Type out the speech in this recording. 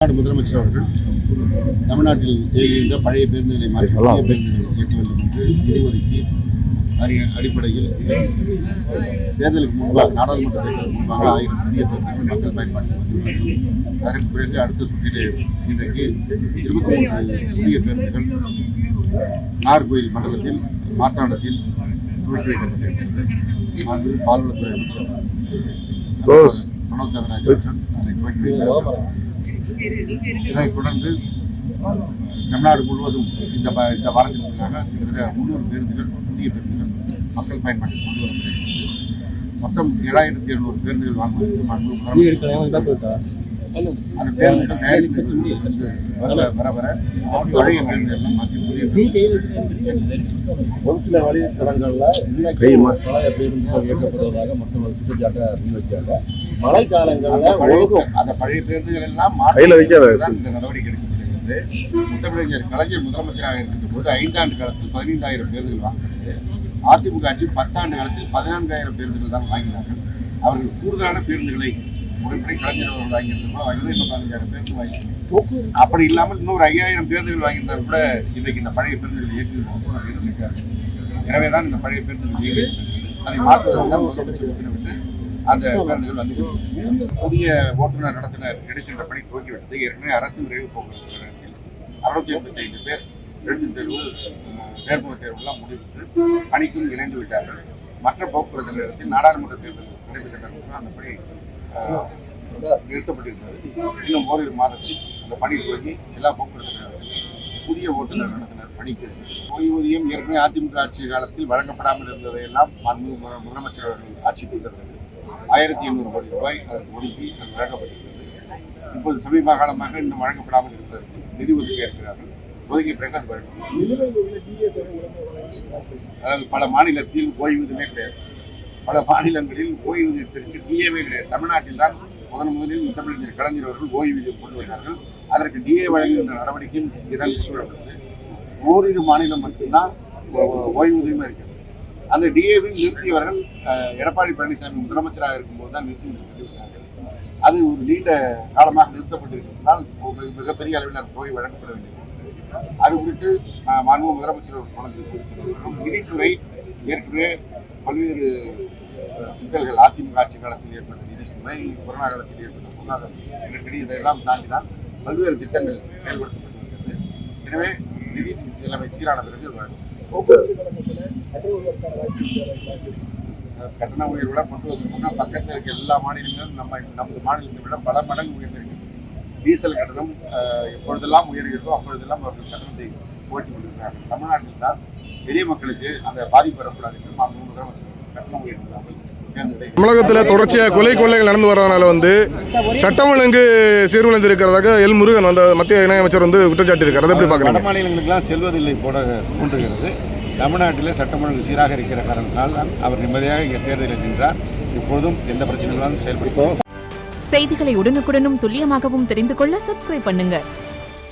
முதலமைச்சர் அவர்கள் தமிழ்நாட்டில் இயங்குகின்ற பழைய பேருந்துகளை மாற்றி புதிய பேருந்துகள் இயக்க வேண்டும் என்று நிதி ஒதுக்கி அடிப்படையில் தேர்தலுக்கு முன்பாக நாடாளுமன்ற தேர்தலுக்கு முன்பாக 1000 புதிய பேருந்துகள் மக்கள் பயன்பாட்டில் வந்துள்ளார்கள். அதற்கு பிறகு அடுத்த சுற்றிலே இன்றைக்கு 23 புதிய பேருந்துகள் நாகர்கோயில் மண்டலத்தில் மார்த்தாண்டத்தில் துவக்கி வைக்கப்பட்டிருக்கிறது. அது பால்வளத்துறை அமைச்சர் மனோஜ் தங்கராஜ் அவர்கள் அதை துவக்கி வைத்தார். இதைத் தொடர்ந்து தமிழ்நாடு முழுவதும் இந்த வாரத்திற்குள்ளாக கிட்டத்தட்ட 300 பேருந்துகள் புதிய பேருந்துகள் மக்கள் பயன்பாட்டில் கொண்டு வரப்பட்டிருக்கிறது. மொத்தம் 7200 பேருந்துகள் வாங்குவதற்கு அந்த பேருந்துகள் தயாரிப்பு வர பழைய பேருந்துகள் மாற்றி புதிய ஒரு சில வழித்தடங்களில் பழைய பேருந்துகள் இயக்கப்படுவதாக மக்கள் குற்றச்சாட்டை முன்வைக்கிறாங்க. மழை காலங்களில் அந்த பழைய பேருந்துகள் எல்லாம் இந்த நடவடிக்கை எடுக்கப்படுகிறது. முத்தமிழறிஞர் கலைஞர் முதலமைச்சராக இருக்கின்ற போது 5 ஆண்டு காலத்தில் 15000 பேருந்துகள் வாங்கப்பட்டது. அதிமுக ஆட்சி 10 ஆண்டு காலத்தில் 14000 பேருந்துகள் தான் வாங்கினார்கள். அவர்கள் கூடுதலான பேருந்துகளை முறைப்படி கலைஞர் அவர்கள் வாங்கியிருந்தாலும் 15000 பேருந்து வாங்கி அப்படி இல்லாமல் இன்னொரு 5000 பேருந்துகள் வாங்கியிருந்தால் கூட இன்றைக்கு இந்த பழைய பேருந்துகள் இயக்குகிறார்கள் இருந்திருக்காரு. எனவேதான் இந்த பழைய பேருந்துகள் இயங்கியிருக்கிறது. அதை மாற்றுவதற்கு தான் முதலமைச்சர் உத்தரவிட்டு அந்த பேருந்துகள் வந்து புதிய ஓட்டுநர் நடத்துனர் எடுக்கின்ற பணி துவக்கிவிட்டது. ஏற்கனவே அரசு விரைவு போக்குவரத்து கழகத்தில் 685 பேர் எழுத்துத் தேர்வு நேர்முக தேர்வுலாம் முடிவுற்று பணிக்கும் இணைந்து விட்டார்கள். மற்ற போக்குவரத்து கழகத்தில் நாடாளுமன்ற தேர்தல் நடைபெற்ற அந்த பணி நிறுத்தப்பட்டிருந்தது. இன்னும் ஓரிரு மாதத்தில் அந்த பணி துவங்கி எல்லா போக்குவரத்து கழகத்திலும் புதிய ஓட்டுநர் நடத்துனர் பணிக்கு ஓய்வூதியம் ஏற்கனவே அதிமுக ஆட்சி காலத்தில் வழங்கப்படாமல் இருந்ததையெல்லாம் முதலமைச்சர் அவர்கள் ஆட்சிக்கு வந்தது 1800 கோடி ரூபாய் அதற்கு ஒதுக்கி அது வழங்கப்பட்டிருக்கிறது. இப்போது சமீப காலமாக இன்னும் வழங்கப்படாமல் இருப்பதற்கு நிதி ஒதுக்கி இருக்கிறார்கள். ஒதுக்கிய பிறகு அது வழங்கும். அதாவது பல மாநிலத்தில் ஓய்வூதியமே கிடையாது. பல மாநிலங்களில் ஓய்வூதியத்திற்கு டிஏவே கிடையாது. தமிழ்நாட்டில் தான் முதலில் முத்தமிழறிஞர் கலைஞர் அவர்கள் ஓய்வூதியம் கொண்டு வந்தார்கள். அதற்கு டிஏ வழங்குகின்ற நடவடிக்கையும் இதான் கொண்டு வரப்பட்டது. ஓரிரு மாநிலம் மட்டும்தான் ஓய்வூதியமாக இருக்கிறது. அந்த டிஏவை நிறுத்தியவர்கள் எடப்பாடி பழனிசாமி முதலமைச்சராக இருக்கும்போது தான் நிறுத்தி சொல்லிவிட்டார்கள். அது ஒரு நீண்ட காலமாக நிறுத்தப்பட்டிருக்கிறதால் மிகப்பெரிய அளவில் தொகை வழங்கப்பட வேண்டியிருக்கிறது. அது குறித்து மாண்பு முதலமைச்சர் கொண்டு நிதித்துறை ஏற்கனவே பல்வேறு சிக்கல்கள் அதிமுக ஆட்சி காலத்தில் ஏற்பட்ட நிதி சுமை, கொரோனா காலத்தில் ஏற்பட்ட பொருளாதார நெருக்கடி இதையெல்லாம் தாண்டிதான் பல்வேறு திட்டங்கள் செயல்படுத்தப்பட்டிருக்கிறது. எனவே நிதி நிலைமை சீரான பிறகு வழங்கும். கட்டண உயர்வுல கொண்டு வந்திருக்கோம்னா பக்கத்தில் இருக்க எல்லா மாநிலங்களும் நமது மாநிலத்தை விட பல மடங்கு உயர்ந்திருக்கு. டீசல் கட்டணம் எப்பொழுதெல்லாம் உயர்கிறதோ அப்பொழுதெல்லாம் அவர்கள் கட்டணத்தை ஓட்டி கொண்டிருக்கிறார்கள். தமிழ்நாட்டில் தான் பெரிய மக்களுக்கு அந்த பாதிப்பு வரக்கூடாது என்று முதலமைச்சர் கட்டணம் உயர்வு தமிழகத்தில் தொடர்ச்சியாக கொள்ளைகள் நடந்து வரதுனால சட்டம் ஒழுங்கு சீர்குலைந்து இருக்கிறதாக எல் முருகன் மத்திய இணையமைச்சர் குற்றச்சாட்டு இருக்கார். அதை எப்படி பார்க்குறீங்க? வட மாநிலங்களுக்கெல்லாம் செல்வதில்லை போட தோன்றுகிறது. தமிழ்நாட்டில் சட்டம் ஒழுங்கு சீராக இருக்கிற காரணத்தினால் தான் அவர் நிம்மதியாக இங்கே தேர்தலில் நின்றார். இப்பொழுதும் எந்த பிரச்சனைகளாலும் செயல்படுத்துவோம். செய்திகளை உடனுக்குடனும் துல்லியமாகவும் தெரிந்து கொள்ள சப்ஸ்கிரைப் பண்ணுங்க.